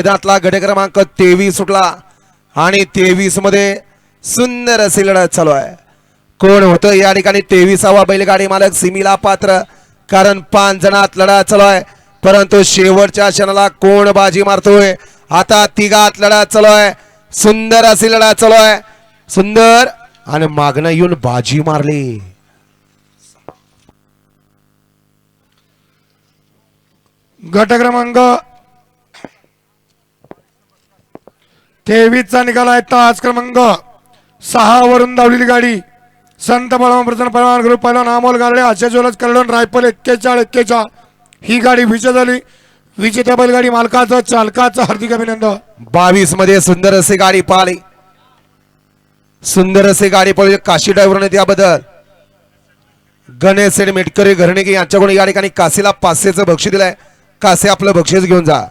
मैदानातला गट क्रमांक 23 सुटला आणि 23 मध्ये सुंदर अशी लढत चालू आहे. कोण होतं या ठिकाणी 23वा बैलगाडी मालक सिमीला पात्र, कारण 5 जणात लढत चालू आहे. परंतु शेवटच्या क्षणाला कोण बाजी मारतोय? आता तिघात लढत चालू आहे. सुंदर अशी लढत चालू आहे. सुंदर आणि मागणं येऊन बाजी मारली. गट क्रमांक 23 चा निकाल आहे. तास क्रमांक 6 वरून धावलेली गाडी संत बळवंत प्रसन्न पहलवान ग्रुप पहलवान अमोल गारडे आशा ज्वेलर्स कलडून रायफल 41 ही गाडी विजय झाली. विजेत्या बैलगाडी मालकाचं चालकाचं हार्दिक अभिनंदन. 22 मध्ये सुंदर अशी गाडी पाहिली. सुंदर अशी गाडी पळली काशी ड्रायव्हरने. त्याबद्दल गणेश मेटकरी घरणेकी यांच्याकडून या ठिकाणी काशीला 500चं बक्षीस दिलंय. कासे आपलं बक्षीस घेऊन जा.